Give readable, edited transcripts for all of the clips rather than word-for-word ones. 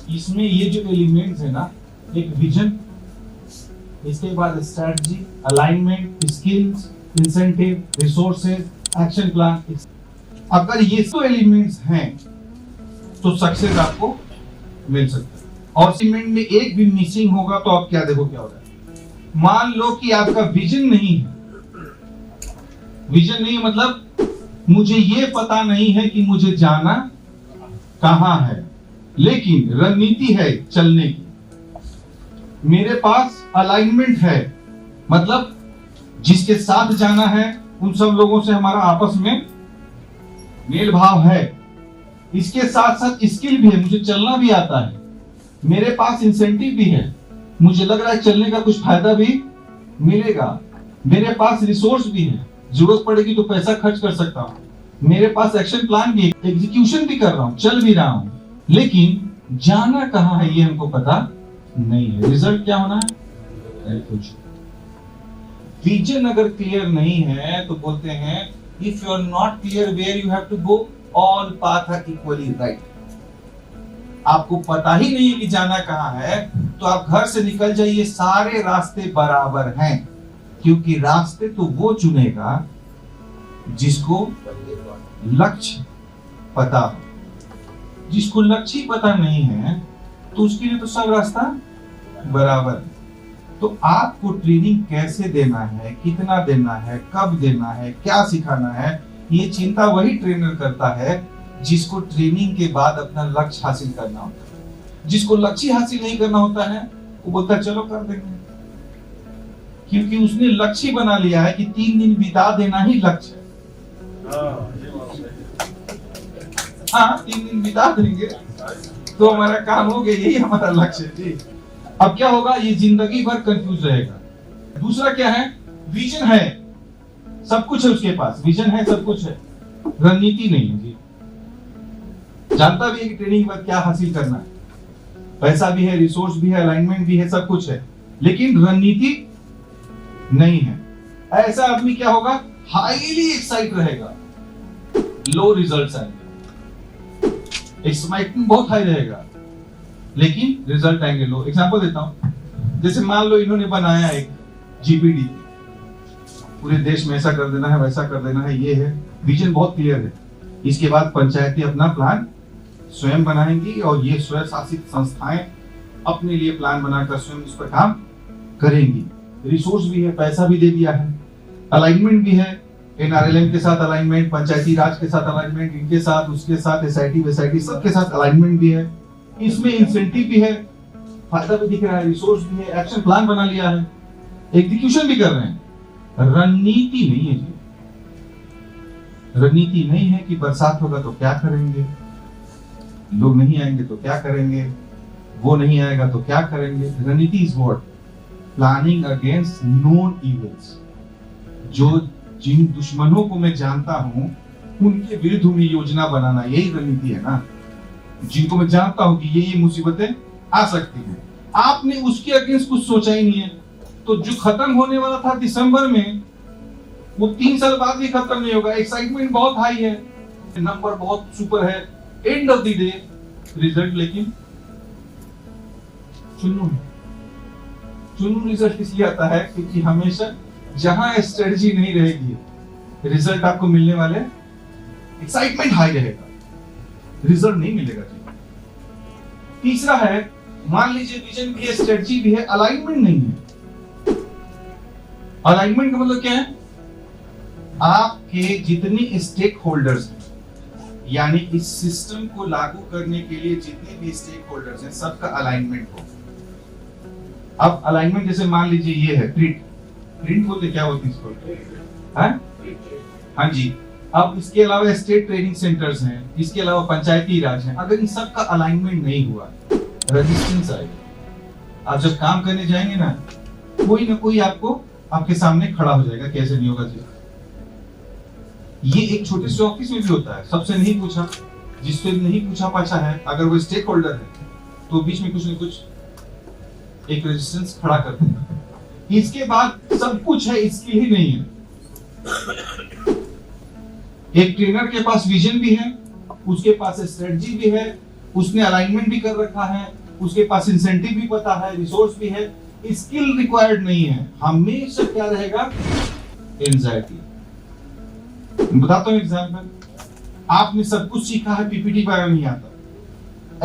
इसमें ये जो एलिमेंट्स है ना, एक विजन, इसके बाद strategy, alignment, skills, incentive, resources, action plan. अगर ये सब एलिमेंट्स हैं तो सक्सेस आपको मिल सकता है। और एलिमेंट में एक भी मिसिंग होगा तो आप क्या देखो क्या होगा। मान लो कि आपका विजन नहीं है, विजन नहीं मतलब मुझे ये पता नहीं है कि मुझे जाना कहां है, लेकिन रणनीति है चलने की। मेरे पास अलाइनमेंट है, मतलब जिसके साथ जाना है उन सब लोगों से हमारा आपस में मेल भाव है। इसके साथ साथ स्किल भी है, मुझे चलना भी आता है। मेरे पास इंसेंटिव भी है, मुझे लग रहा है चलने का कुछ फायदा भी मिलेगा। मेरे पास रिसोर्स भी है, जरूरत पड़ेगी तो पैसा खर्च कर सकता हूं। मेरे पास एक्शन प्लान भी है, एग्जीक्यूशन भी कर रहा हूं, चल भी रहा हूं, लेकिन जाना कहां है ये हमको पता नहीं है। रिजल्ट क्या होना है? कुछ विजन अगर क्लियर नहीं है तो बोलते हैं if you are not clear where you have to go, all path are equally right. आपको पता ही नहीं है कि जाना कहां है तो आप घर से निकल जाइए, सारे रास्ते बराबर हैं, क्योंकि रास्ते तो वो चुनेगा जिसको लक्ष्य पता हो। जिसको लक्ष्य ही पता नहीं है तो उसके लिए तो सब रास्ता बराबर है। तो आपको ट्रेनिंग कैसे देना है, कितना देना है, कब देना है, क्या सिखाना है, ये चिंता वही ट्रेनर करता है जिसको ट्रेनिंग के बाद अपना लक्ष्य हासिल करना होता है। जिसको लक्ष्य हासिल नहीं करना होता है वो बोलता है चलो कर देंगे, क्योंकि उसने लक्ष्य बना लिया है कि 3 दिन बिता देना ही लक्ष्य है। हाँ 3 दिन बिता देंगे तो हमारा काम हो गया, यही हमारा लक्ष्य है जी। अब क्या होगा, ये जिंदगी भर कंफ्यूज रहेगा। दूसरा क्या है, विजन है, सब कुछ है उसके पास, विजन है, सब कुछ है, रणनीति नहीं है जी। जानता भी है कि ट्रेनिंग के बाद क्या हासिल करना है, पैसा भी है, रिसोर्स भी है, अलाइनमेंट भी है, सब कुछ है, लेकिन रणनीति नहीं है। ऐसा आदमी क्या होगा, हाईली एक्साइट रहेगा, लो रिजल्ट्स आएंगे। एक्साइटमेंट बहुत हाई रहेगा लेकिन रिजल्ट आएंगे लो। एग्जांपल देता हूं, जैसे मान लो इन्होंने बनाया एक जीपीडी, पूरे देश में ऐसा कर देना है, वैसा कर देना है, ये है, विजन बहुत क्लियर है। इसके बाद पंचायतें अपना प्लान स्वयं बनाएंगी और ये स्वयं शासित संस्थाएं अपने लिए प्लान बनाकर स्वयं इस पर काम करेंगी। रिसोर्स भी है, पैसा भी दे दिया है, अलाइनमेंट भी है, एनआरएलएम के साथ अलाइनमेंट, पंचायती राज के साथ अलाइनमेंट, इनके साथ उसके साथ एसआईटी वेसआईटी सबके साथ अलाइनमेंट भी है। इसमें इंसेंटिव भी है, फायदा भी दिख रहा है, रिसोर्स भी है, एक्शन प्लान बना लिया है, एग्जीक्यूशन भी कर रहे हैं। रणनीति नहीं है जी। रणनीति नहीं है कि बरसात होगा तो क्या करेंगे, लोग नहीं आएंगे तो क्या करेंगे, वो नहीं आएगा तो क्या करेंगे। रणनीति is what, planning against known evils. जो जिन दुश्मनों को मैं जानता हूं उनके विरुद्ध में योजना बनाना, यही रणनीति है ना। जिनको मैं जानता हूं कि ये मुसीबतें आ सकती हैं, आपने उसके अगेंस्ट कुछ सोचा ही नहीं है, तो जो खत्म होने वाला था दिसंबर में वो 3 साल बाद भी खत्म नहीं होगा। एक्साइटमेंट बहुत हाई है, नंबर बहुत सुपर है, end of the day result लेकिन चुन्नू रिजल्ट इसलिए आता है क्योंकि हमेशा जहां स्ट्रेटजी नहीं रहेगी रिजल्ट आपको मिलने वाले, एक्साइटमेंट हाई रहेगा, रिजल्ट नहीं मिलेगा जी। तीसरा है, मान लीजिए विजन भी है, स्ट्रेटजी भी है, अलाइनमेंट नहीं है। अलाइनमेंट का मतलब क्या है, आपके जितने स्टेक होल्डर्स हैं, यानी इस सिस्टम को लागू करने के लिए जितने भी स्टेक होल्डर्स हैं सबका अलाइनमेंट हो। अब अलाइनमेंट जैसे मान लीजिए ये है प्रिंट बोलते क्या होती है इसको, हाँ जी। अब इसके अलावा स्टेट ट्रेनिंग सेंटर्स हैं, इसके अलावा पंचायती राज हैं। अगर इन सब का अलाइनमेंट नहीं हुआ, रेजिस्टेंस आएगा। आप जब काम करने जाएंगे ना, कोई ना कोई आपको आपके सामने खड़ा हो जाएगा, कैसे नहीं होगा जी। ये एक छोटे से ऑफिस में भी होता है, सबसे नहीं पूछा, जिससे नहीं पूछा पाछा है, अगर वो स्टेक होल्डर है तो बीच में कुछ न कुछ एक रेजिस्टेंस खड़ा करते हैं। इसके बाद सब कुछ है, इसके ही नहीं है। एक ट्रेनर के पास विजन भी है, उसके पास स्ट्रेटजी भी है, उसने अलाइनमेंट भी कर रखा है, उसके पास इंसेंटिव भी पता है, रिसोर्स भी है, स्किल रिक्वायर्ड नहीं है, हमेशा क्या रहेगा? एंजाइटी। बताता हूं एग्जांपल। आपने सब कुछ सीखा है, पीपीटी बनाना नहीं आता,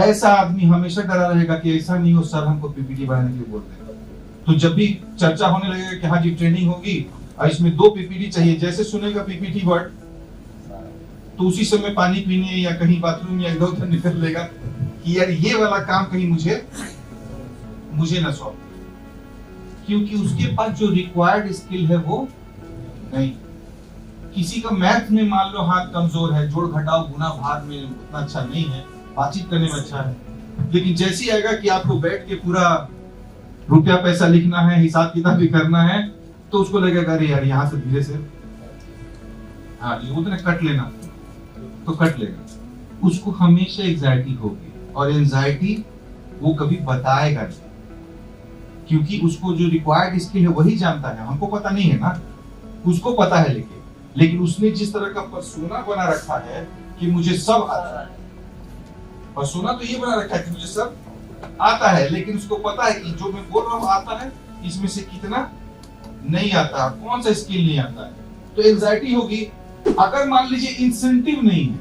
ऐसा आदमी हमेशा डरा रहेगा कि ऐसा नहीं हो सर, हमको पीपीटी बनाने के लिए बोल रहे हैं। तो जब भी चर्चा होने लगेगा कि हाँ जी ट्रेनिंग होगी और इसमें 2 पीपीटी चाहिए, जैसे सुनेगा पीपीटी वर्ड तो उसी समय पानी पीने या कहीं बाथरूम या इधर उधर निकल लेगा कि यार ये वाला काम कहीं मुझे ना सौंप, क्योंकि उसके पास जो रिक्वायर्ड स्किल है वो नहीं। किसी का मैथ में मान लो हाथ कमजोर है, जोड़ घटाव गुना भाग में उतना अच्छा नहीं है, बातचीत करने में अच्छा है, लेकिन जैसे ही आएगा कि आपको बैठ के पूरा रुपया पैसा लिखना है, हिसाब किताब भी करना है, तो उसको लगेगा अरे यार यहाँ से धीरे से हाँ ये उतने कट लेना, तो कट लेगा। उसको हमेशा एंजाइटी होगी, और एंजाइटी वो कभी बताएगा नहीं, क्योंकि उसको जो रिक्वायर्ड स्किल है वही जानता है, हमको पता नहीं है ना, उसको पता है। लेकिन उसने जिस तरह का पर्सोना बना रखा है कि मुझे सब आता है, पर्सोना तो ये बना रखा है कि मुझे सब आता है, लेकिन उसको पता है कि जो मैं बोल रहा हूँ आता है, इसमें से कितना नहीं आता, कौन सा स्किल नहीं आता है, तो एंजाइटी होगी। अगर मान लीजिए इंसेंटिव नहीं है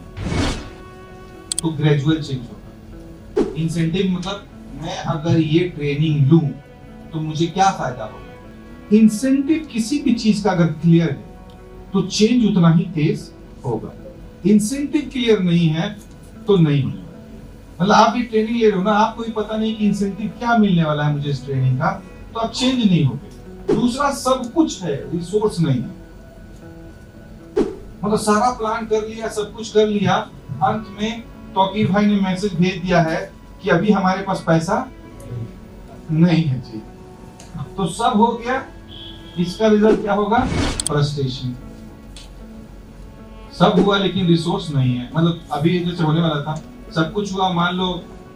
तो ग्रेजुअल चेंज होगा। इंसेंटिव मतलब मैं अगर ये ट्रेनिंग लूं तो मुझे क्या फायदा होगा। इंसेंटिव किसी भी चीज का अगर क्लियर है तो चेंज उतना ही तेज होगा। इंसेंटिव क्लियर नहीं है तो नहीं होगा। मतलब आप भी ट्रेनिंग ले रहे हो ना, आपको भी पता नहीं कि इंसेंटिव क्या मिलने वाला है मुझे इस ट्रेनिंग का, तो आप चेंज नहीं होगे। दूसरा, सब कुछ है, रिसोर्स नहीं है। मतलब सारा प्लान कर लिया, सब कुछ कर लिया, अंत में तौकीर भाई ने मैसेज भेज दिया है कि अभी हमारे पास पैसा नहीं है जी, तो सब हो गया। इसका रिजल्ट क्या होगा? फ्रस्ट्रेशन। सब हुआ लेकिन रिसोर्स नहीं है। मतलब अभी जैसे होने वाला था, सब कुछ हुआ, मान लो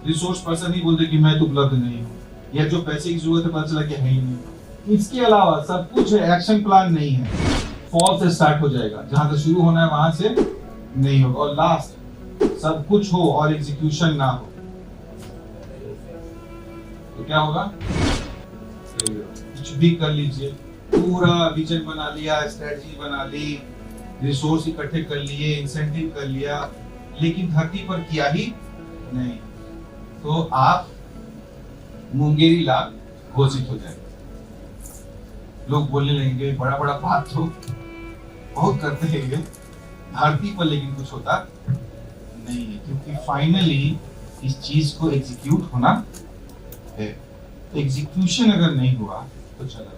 रिसोर्स पर्सन ही बोलते कि मैं तो उपलब्ध नहीं हूँ, या जो पैसे की जरूरत है पता चला कि है ही नहीं। इसके अलावा सब कुछ है, एक्शन प्लान नहीं है, फॉल से स्टार्ट हो जाएगा, जहां से शुरू होना है वहां से नहीं होगा, और लास्ट सब कुछ हो और एग्जीक्यूशन ना हो तो क्या होगा? कुछ भी कर लीजिए, पूरा विजन बना लिया, स्ट्रेटजी बना ली, रिसोर्स इकट्ठे कर लिए, इंसेंटिव कर लिया, लेकिन धरती पर किया ही नहीं, तो आप मुंगेरी लाल घोषित हो जाएंगे। लोग बोलने लगेंगे बड़ा बड़ा बात तो बहुत करते हैं धरती पर, लेकिन कुछ होता नहीं है, क्योंकि फाइनली इस चीज को एग्जीक्यूट होना है। एग्जीक्यूशन अगर नहीं हुआ तो चला।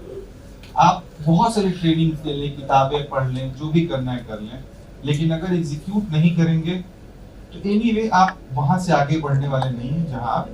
आप बहुत सारी ट्रेनिंग ले लें, किताबें पढ़ लें, जो भी करना है कर लें, लेकिन अगर एग्जीक्यूट नहीं करेंगे तो एनीवे आप वहां से आगे बढ़ने वाले नहीं हैं जहां आप